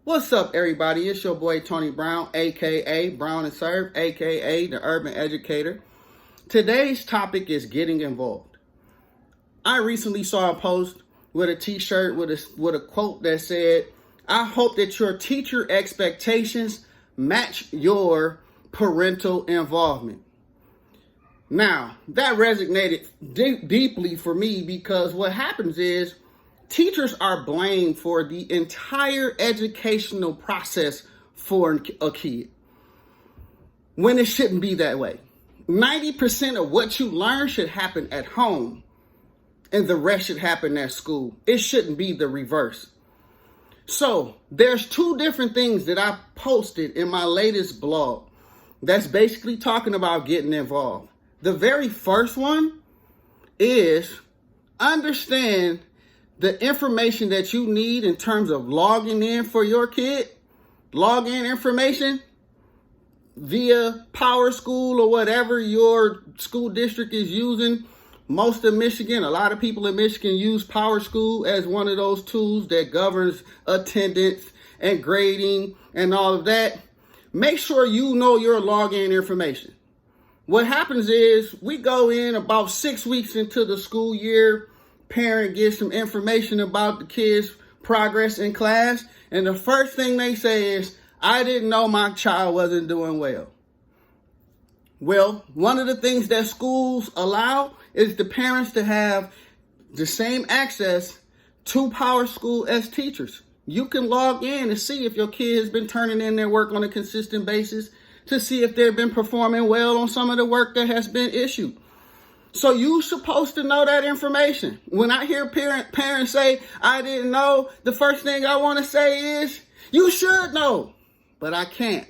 What's up, everybody? It's your boy Tony Brown, aka Brown and Serve, aka the Urban Educator. Today's topic is getting involved. I recently saw a post with a t-shirt with a quote that said, "I hope that your teacher expectations match your parental involvement." Now, that resonated deeply for me because what happens is teachers are blamed for the entire educational process for a kid, when it shouldn't be that way. 90% of what you learn should happen at home, and the rest should happen at school. It shouldn't be the reverse. So there's two different things that I posted in my latest blog that's basically talking about getting involved. The very first one is understand the information that you need in terms of logging in for your kid, login information via PowerSchool or whatever your school district is using. Most of Michigan, a lot of people in Michigan use PowerSchool as one of those tools that governs attendance and grading and all of that. Make sure you know your login information. What happens is we go in about 6 weeks into the school year, parent gets some information about the kids' progress in class, and the first thing they say is, "I didn't know my child wasn't doing well." Well, one of the things that schools allow is the parents to have the same access to PowerSchool as teachers. You can log in and see if your kid has been turning in their work on a consistent basis, to see if they've been performing well on some of the work that has been issued. So you're supposed to know that information. When I hear parents say, "I didn't know," the first thing I want to say is, you should know. But I can't,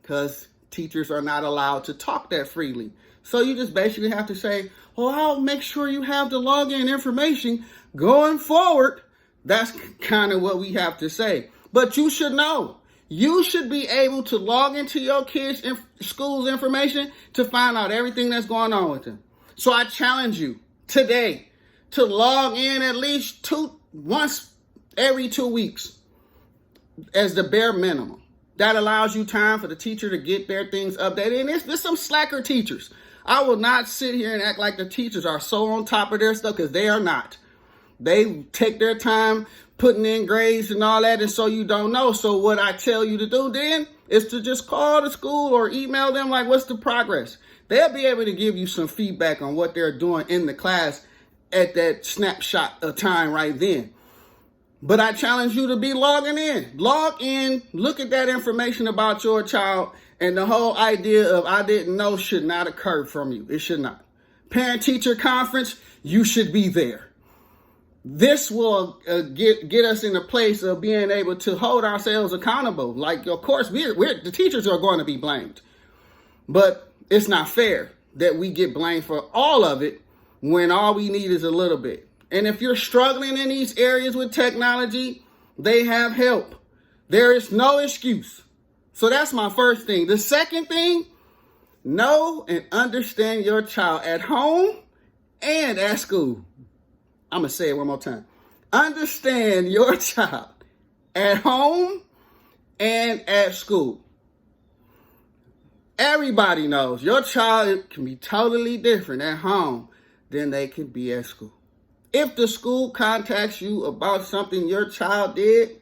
because teachers are not allowed to talk that freely. So you just basically have to say, "Well, I'll make sure you have the login information going forward." That's kind of what we have to say. But you should know. You should be able to log into your kids' school's information to find out everything that's going on with them. So I challenge you today to log in at least once every 2 weeks as the bare minimum. That allows you time for the teacher to get their things updated. And there's some slacker teachers. I will not sit here and act like the teachers are so on top of their stuff, because they are not. They take their time putting in grades and all that, and so you don't know. So what I tell you to do then is to just call the school or email them, like, "What's the progress?" They'll be able to give you some feedback on what they're doing in the class at that snapshot of time right then. But I challenge you to be logging in. Log in, look at that information about your child, and the whole idea of "I didn't know" should not occur from you. It should not. Parent-teacher conference, you should be there. This will get us in a place of being able to hold ourselves accountable. Like, of course, the teachers are going to be blamed, but it's not fair that we get blamed for all of it when all we need is a little bit. And if you're struggling in these areas with technology, they have help. There is no excuse. So that's my first thing. The second thing, know and understand your child at home and at school. I'm going to say it one more time. Understand your child at home and at school. Everybody knows your child can be totally different at home than they can be at school. If the school contacts you about something your child did,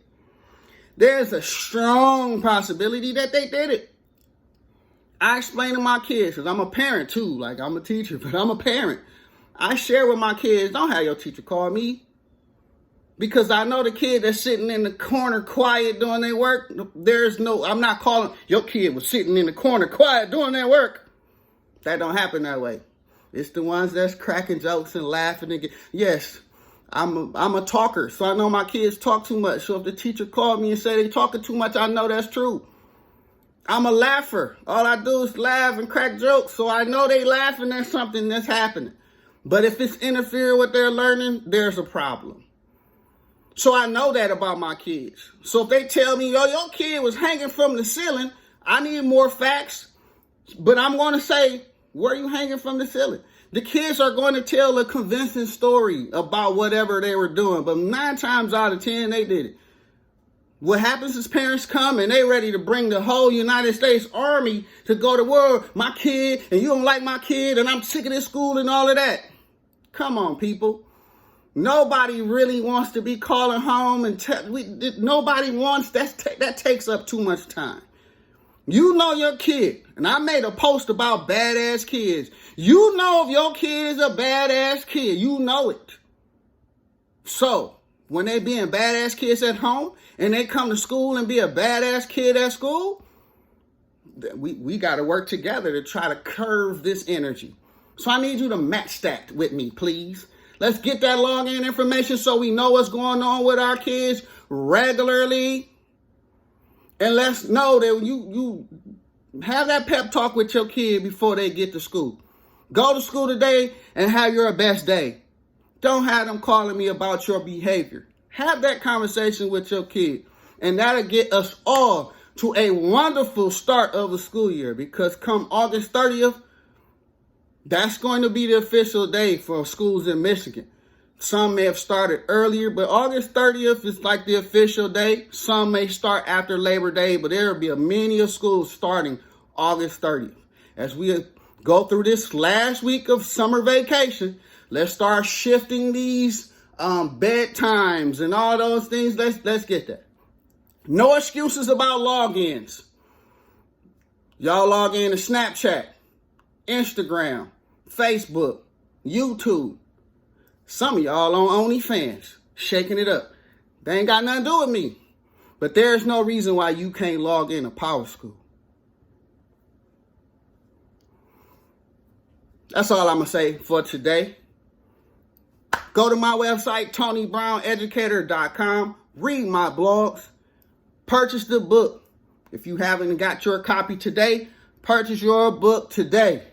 there's a strong possibility that they did it. I explain to my kids, because I'm a parent too, like I'm a teacher, but I'm a parent. I share with my kids, don't have your teacher call me. Because I know the kid that's sitting in the corner quiet doing their work, I'm not calling, "Your kid was sitting in the corner quiet doing their work." That don't happen that way. It's the ones that's cracking jokes and laughing. Yes, I'm a talker, so I know my kids talk too much. So if the teacher called me and said they talking too much, I know that's true. I'm a laugher. All I do is laugh and crack jokes, so I know they laughing at something that's happening. But if it's interfering with their learning, there's a problem. So I know that about my kids. So if they tell me, "Yo, your kid was hanging from the ceiling," I need more facts. But I'm going to say, "Were you hanging from the ceiling?" The kids are going to tell a convincing story about whatever they were doing, but 9 times out of 10, they did it. What happens is parents come and they ready to bring the whole United States Army to go to war. My kid, and you don't like my kid, and I'm sick of this school and all of that. Come on, people. Nobody really wants to be calling home and nobody wants that takes up too much time. You know your kid, and I made a post about badass kids. You know if your kid is a badass kid, you know it. So when they being badass kids at home and they come to school and be a badass kid at school, we got to work together to try to curve this energy. So I need you to match that with me, please. Let's get that login information so we know what's going on with our kids regularly. And let's know that you have that pep talk with your kid before they get to school. Go to school today and have your best day. Don't have them calling me about your behavior. Have that conversation with your kid. And that'll get us all to a wonderful start of the school year. Because come August 30th, that's going to be the official day for schools in Michigan. Some may have started earlier, but August 30th is like the official day. Some may start after Labor Day, but there will be many of schools starting August 30th. As we go through this last week of summer vacation, let's start shifting these bedtimes and all those things. Let's get that. No excuses about logins. Y'all log in to Snapchat, Instagram, Facebook, YouTube. Some of y'all on OnlyFans, shaking it up. They ain't got nothing to do with me. But there's no reason why you can't log in to Power School. That's all I'm going to say for today. Go to my website, TonyBrownEducator.com. Read my blogs. Purchase the book. If you haven't got your copy today, purchase your book today.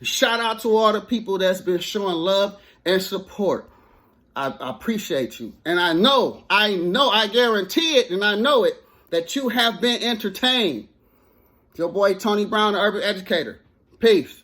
Shout out to all the people that's been showing love and support. I appreciate you. And I guarantee it, and I know it, that you have been entertained. It's your boy, Tony Brown, the Urban Educator. Peace.